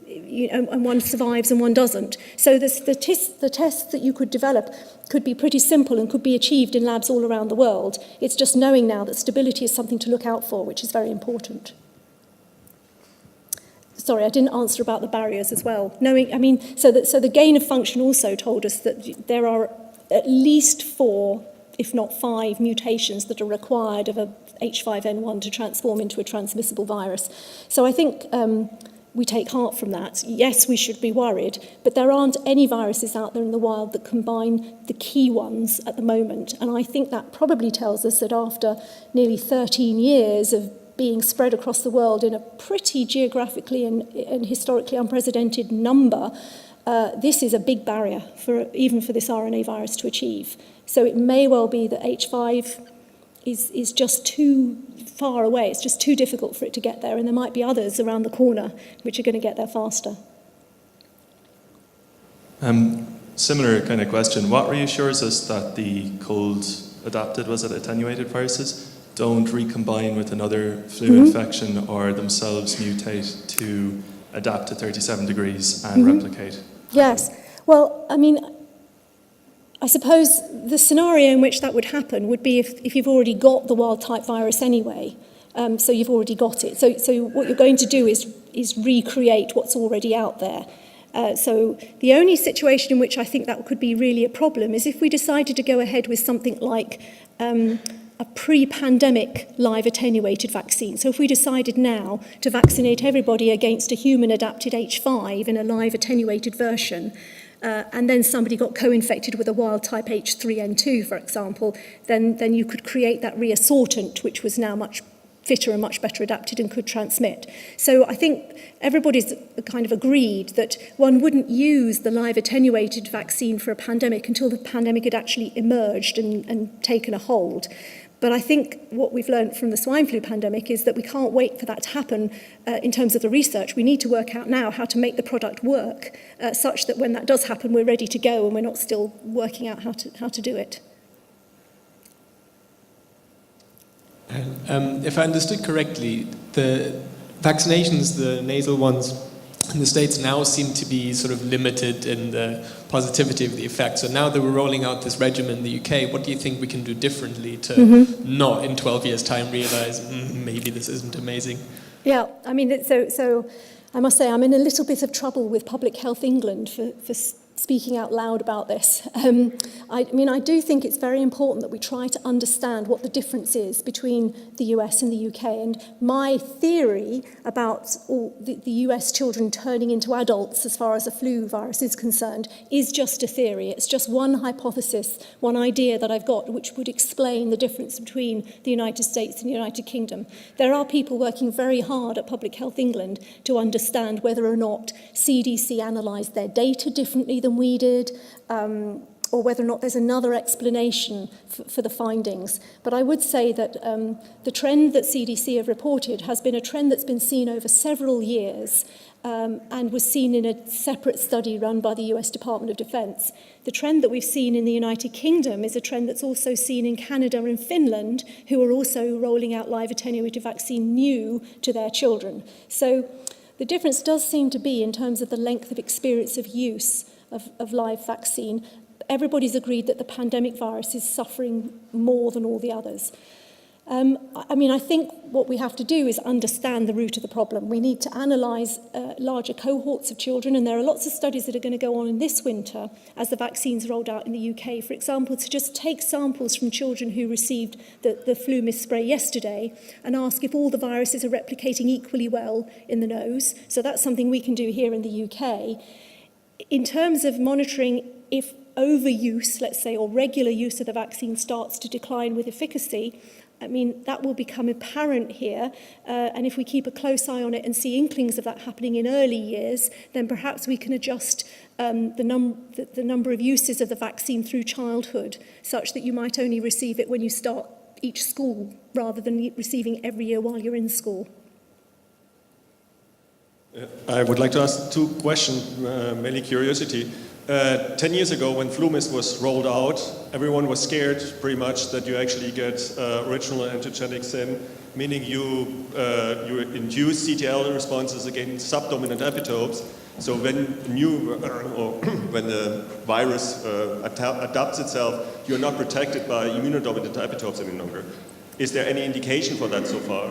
and one survives and one doesn't. So the tests that you could develop could be pretty simple and could be achieved in labs all around the world. It's just knowing now that stability is something to look out for, which is very important. Sorry, I didn't answer about the barriers as well. So the gain of function also told us that there are at least 4, if not 5, mutations that are required of a H5N1 to transform into a transmissible virus. So I think we take heart from that. Yes, we should be worried, but there aren't any viruses out there in the wild that combine the key ones at the moment. And I think that probably tells us that after nearly 13 years of being spread across the world in a pretty geographically and historically unprecedented number, this is a big barrier even for this RNA virus to achieve. So it may well be that H5 is just too far away. It's just too difficult for it to get there, and there might be others around the corner which are going to get there faster. Similar kind of question. What reassures us that the cold adapted, was it attenuated viruses, don't recombine with another flu infection or themselves mutate to adapt to 37 degrees and replicate? Yes. Well, I mean, I suppose the scenario in which that would happen would be if you've already got the wild-type virus anyway, so you've already got it. So what you're going to do is recreate what's already out there. So the only situation in which I think that could be really a problem is if we decided to go ahead with something like a pre-pandemic live attenuated vaccine. So if we decided now to vaccinate everybody against a human-adapted H5 in a live attenuated version, and then somebody got co-infected with a wild-type H3N2, for example, then you could create that reassortant, which was now much fitter and much better adapted and could transmit. So I think everybody's kind of agreed that one wouldn't use the live attenuated vaccine for a pandemic until the pandemic had actually emerged and taken a hold. But I think what we've learned from the swine flu pandemic is that we can't wait for that to happen in terms of the research. We need to work out now how to make the product work such that when that does happen, we're ready to go and we're not still working out how to do it. If I understood correctly, the vaccinations, the nasal ones in the States now seem to be sort of limited in the positivity of the effect. So now that we're rolling out this regimen in the UK, what do you think we can do differently to not in 12 years' time realize maybe this isn't amazing? Yeah, I mean, so I must say I'm in a little bit of trouble with Public Health England for speaking out loud about this. I do think it's very important that we try to understand what the difference is between the US and the UK. And my theory about all the US children turning into adults as far as a flu virus is concerned is just a theory. It's just one hypothesis, one idea that I've got which would explain the difference between the United States and the United Kingdom. There are people working very hard at Public Health England to understand whether or not CDC analysed their data differently than we did, or whether or not there's another explanation for the findings. But I would say that the trend that CDC have reported has been a trend that's been seen over several years and was seen in a separate study run by the US Department of Defence. The trend that we've seen in the United Kingdom is a trend that's also seen in Canada and Finland, who are also rolling out live attenuated vaccine new to their children. So the difference does seem to be in terms of the length of experience of use of live vaccine. Everybody's agreed that the pandemic virus is suffering more than all the others. I think what we have to do is understand the root of the problem. We need to analyse larger cohorts of children, and there are lots of studies that are going to go on in this winter as the vaccines rolled out in the UK. For example, to just take samples from children who received the flu mist spray yesterday and ask if all the viruses are replicating equally well in the nose. So that's something we can do here in the UK. In terms of monitoring if overuse, let's say, or regular use of the vaccine starts to decline with efficacy, I mean, that will become apparent here. And if we keep a close eye on it and see inklings of that happening in early years, then perhaps we can adjust the number of uses of the vaccine through childhood, such that you might only receive it when you start each school, rather than receiving every year while you're in school. I would like to ask two questions, mainly curiosity. 10 years ago, when FluMist was rolled out, everyone was scared pretty much that you actually get original antigenics in, meaning you induce CTL responses against subdominant epitopes. So when when the virus adapts itself, you're not protected by immunodominant epitopes any longer. Is there any indication for that so far?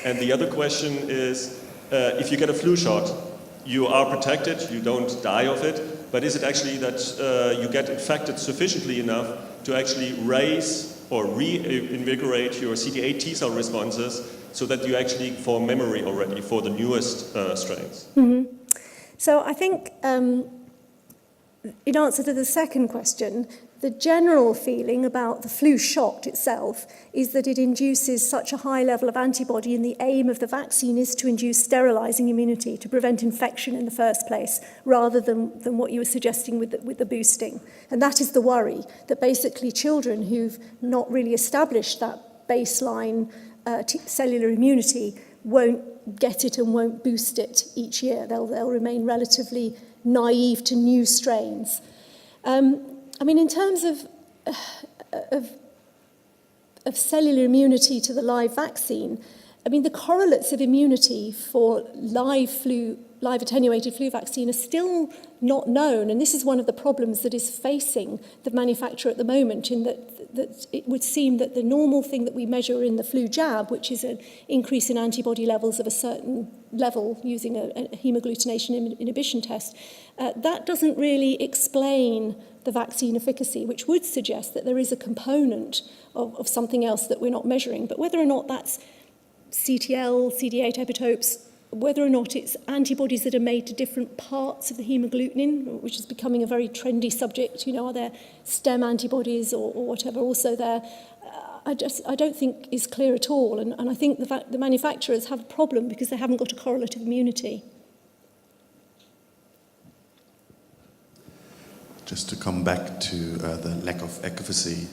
And the other question is, if you get a flu shot, you are protected, you don't die of it, but is it actually that you get infected sufficiently enough to actually raise or reinvigorate your CD8 T cell responses so that you actually form memory already for the newest strains? Mm-hmm. So I think, in answer to the second question, the general feeling about the flu shot itself is that it induces such a high level of antibody, and the aim of the vaccine is to induce sterilizing immunity, to prevent infection in the first place, rather than what you were suggesting with the boosting. And that is the worry, that basically children who've not really established that baseline cellular immunity won't get it and won't boost it each year. They'll remain relatively naive to new strains. I mean, in terms of cellular immunity to the live vaccine, I mean, the correlates of immunity for live attenuated flu vaccine are still not known, and this is one of the problems that is facing the manufacturer at the moment, in that it would seem that the normal thing that we measure in the flu jab, which is an increase in antibody levels of a certain level using a hemagglutination inhibition test, that doesn't really explain the vaccine efficacy, which would suggest that there is a component of something else that we're not measuring. But whether or not that's CTL, CD8 epitopes, whether or not it's antibodies that are made to different parts of the hemagglutinin, which is becoming a very trendy subject, you know, are there stem antibodies or whatever also there, I don't think is clear at all. And I think the manufacturers have a problem because they haven't got a correlative immunity. Just to come back to the lack of efficacy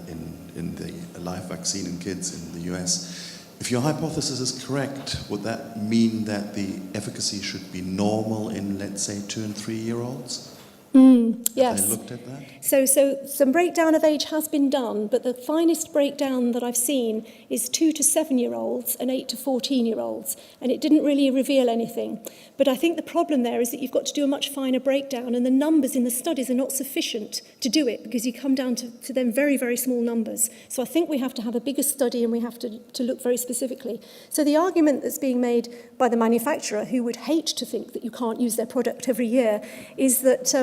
in the live vaccine in kids in the US, if your hypothesis is correct, would that mean that the efficacy should be normal in, let's say, 2- and 3-year-olds? Yes. Have they looked at that? So some breakdown of age has been done, but the finest breakdown that I've seen is 2- to 7-year-olds and 8- to 14-year-olds, and it didn't really reveal anything. But I think the problem there is that you've got to do a much finer breakdown, and the numbers in the studies are not sufficient to do it, because you come down to them very, very small numbers. So I think we have to have a bigger study, and we have to look very specifically. So the argument that's being made by the manufacturer, who would hate to think that you can't use their product every year, is that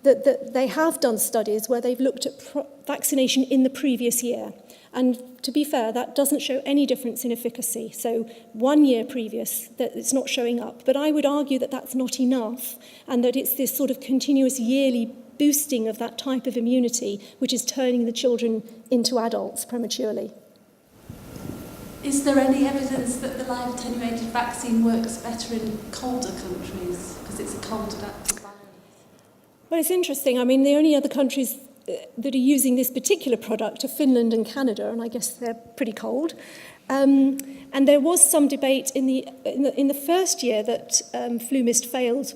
that they have done studies where they've looked at vaccination in the previous year. And to be fair, that doesn't show any difference in efficacy. So 1 year previous, that it's not showing up. But I would argue that that's not enough, and that it's this sort of continuous yearly boosting of that type of immunity which is turning the children into adults prematurely. Is there any evidence that the live attenuated vaccine works better in colder countries because it's a cold adapted virus? Well, it's interesting. I mean, the only other countries that are using this particular product are Finland and Canada, and I guess they're pretty cold. And there was some debate in the first year that FluMist failed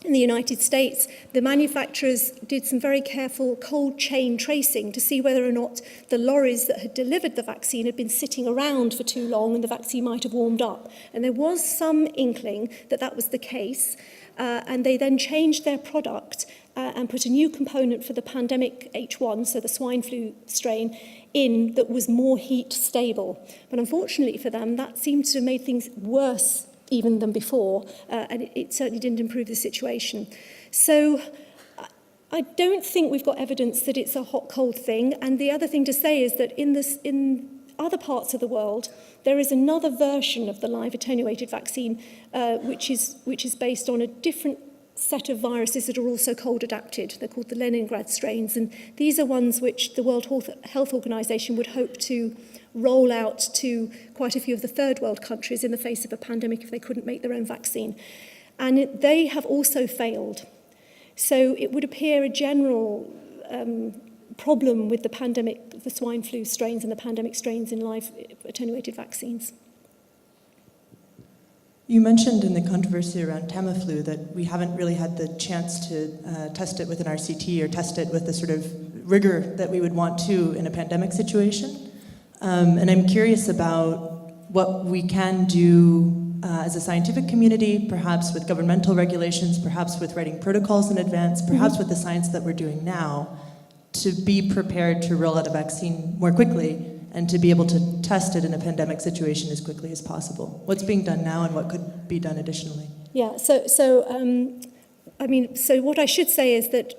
in the United States. The manufacturers did some very careful cold chain tracing to see whether or not the lorries that had delivered the vaccine had been sitting around for too long and the vaccine might have warmed up. And there was some inkling that that was the case. And they then changed their product and put a new component for the pandemic H1, so the swine flu strain, in that was more heat stable. But unfortunately for them, that seemed to have made things worse even than before, and it certainly didn't improve the situation. So I don't think we've got evidence that it's a hot-cold thing. And the other thing to say is that in other parts of the world, there is another version of the live attenuated vaccine, which is based on a different set of viruses that are also cold adapted. They're called the Leningrad strains, and these are ones which the World Health Organization would hope to roll out to quite a few of the third world countries in the face of a pandemic if they couldn't make their own vaccine. And they have also failed. So it would appear a general problem with the pandemic, the swine flu strains and the pandemic strains in live attenuated vaccines. You mentioned in the controversy around Tamiflu that we haven't really had the chance to test it with an RCT or test it with the sort of rigor that we would want to in a pandemic situation. And I'm curious about what we can do as a scientific community, perhaps with governmental regulations, perhaps with writing protocols in advance, perhaps with the science that we're doing now, to be prepared to roll out a vaccine more quickly and to be able to test it in a pandemic situation as quickly as possible. What's being done now and what could be done additionally? Yeah, so what I should say is that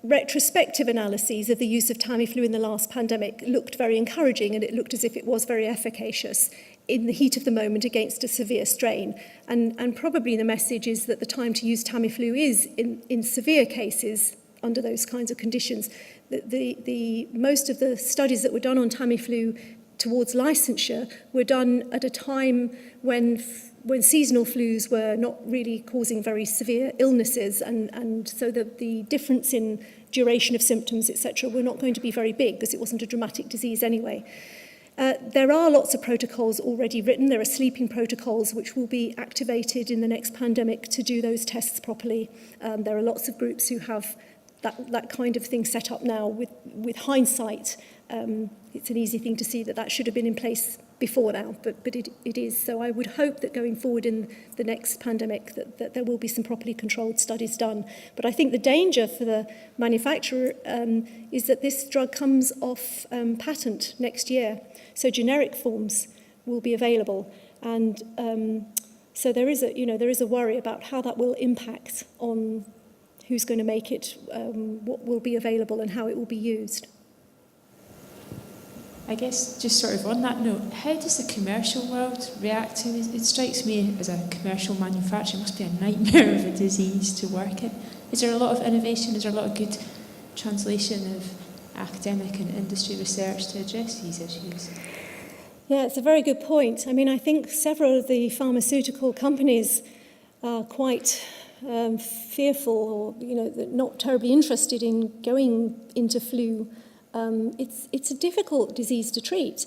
retrospective analyses of the use of Tamiflu in the last pandemic looked very encouraging, and it looked as if it was very efficacious in the heat of the moment against a severe strain. And probably the message is that the time to use Tamiflu is in severe cases under those kinds of conditions. The most of the studies that were done on Tamiflu towards licensure were done at a time when seasonal flus were not really causing very severe illnesses, and so the difference in duration of symptoms, etc., were not going to be very big because it wasn't a dramatic disease anyway. There are lots of protocols already written. There are sleeping protocols which will be activated in the next pandemic to do those tests properly. There are lots of groups who have that kind of thing set up now. With hindsight, it's an easy thing to see that should have been in place before now, but it is. So I would hope that going forward in the next pandemic that there will be some properly controlled studies done. But I think the danger for the manufacturer is that this drug comes off patent next year. So generic forms will be available, and so there is a worry about how that will impact on who's going to make it, what will be available and how it will be used. I guess just sort of on that note, how does the commercial world react to it? It strikes me as a commercial manufacturer, it must be a nightmare of a disease to work in. Is there a lot of innovation? Is there a lot of good translation of academic and industry research to address these issues? Yeah, it's a very good point. I mean, I think several of the pharmaceutical companies are quite fearful, or not terribly interested in going into flu. It's a difficult disease to treat.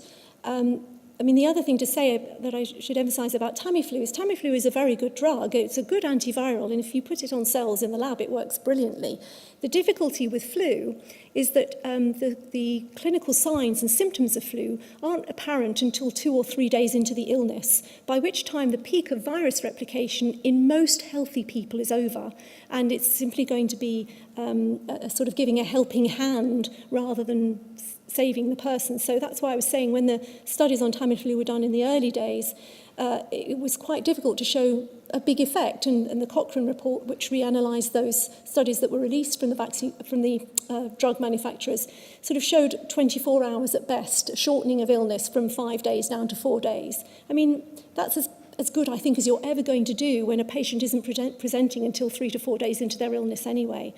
I mean, the other thing to say that I should emphasise about Tamiflu is a very good drug. It's a good antiviral, and if you put it on cells in the lab, it works brilliantly. The difficulty with flu is that the clinical signs and symptoms of flu aren't apparent until 2 or 3 days into the illness, by which time the peak of virus replication in most healthy people is over, and it's simply going to be a sort of giving a helping hand rather than saving the person. So that's why I was saying when the studies on Tamiflu were done in the early days, it was quite difficult to show a big effect. And the Cochrane report, which reanalysed those studies that were released from the drug manufacturers, sort of showed 24 hours at best, a shortening of illness from 5 days down to 4 days. I mean, that's as good, I think, as you're ever going to do when a patient isn't presenting until 3 to 4 days into their illness anyway.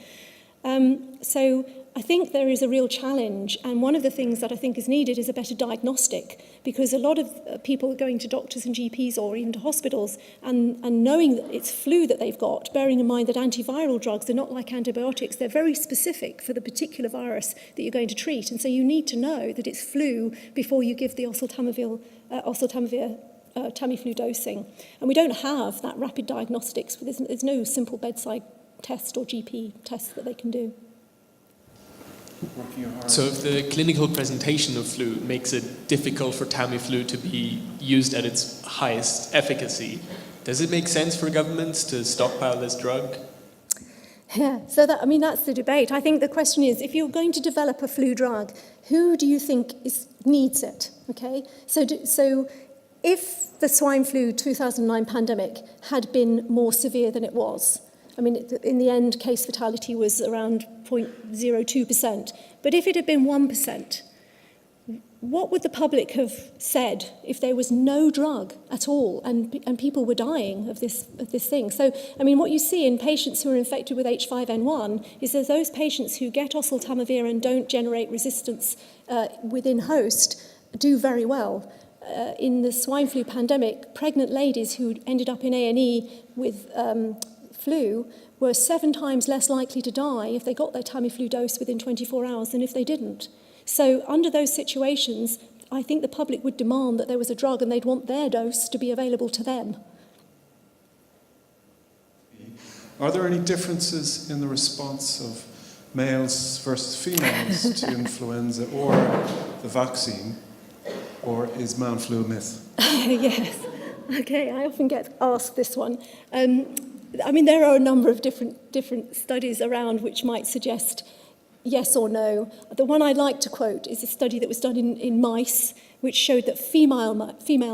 So I think there is a real challenge, and one of the things that I think is needed is a better diagnostic, because a lot of people are going to doctors and GPs or even to hospitals and knowing that it's flu that they've got, bearing in mind that antiviral drugs are not like antibiotics. They're very specific for the particular virus that you're going to treat, and so you need to know that it's flu before you give the oseltamivir Tamiflu dosing. And we don't have that rapid diagnostics. There's no simple bedside test or GP test that they can do. So if the clinical presentation of flu makes it difficult for Tamiflu to be used at its highest efficacy, does it make sense for governments to stockpile this drug? Yeah, so that's the debate. I think the question is, if you're going to develop a flu drug, who do you think needs it? Okay, so if the swine flu 2009 pandemic had been more severe than it was, I mean, in the end, case fatality was around 0.02%. But if it had been 1%, what would the public have said if there was no drug at all and people were dying of this thing? So, I mean, what you see in patients who are infected with H5N1 is that those patients who get oseltamivir and don't generate resistance within host do very well. In the swine flu pandemic, pregnant ladies who ended up in A&E with flu were 7 times less likely to die if they got their Tamiflu dose within 24 hours than if they didn't. So under those situations, I think the public would demand that there was a drug and they'd want their dose to be available to them. Are there any differences in the response of males versus females to influenza or the vaccine, or is man flu a myth? Yes. Okay, I often get asked this one. I mean, there are a number of different studies around which might suggest yes or no. The one I'd like to quote is a study that was done in mice, which showed that female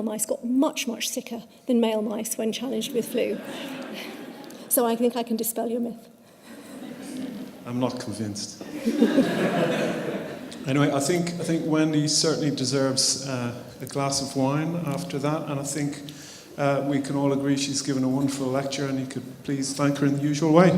mice got much, much sicker than male mice when challenged with flu. So I think I can dispel your myth. I'm not convinced. Anyway, I think Wendy certainly deserves a glass of wine after that, and I think we can all agree she's given a wonderful lecture, and you could please thank her in the usual way.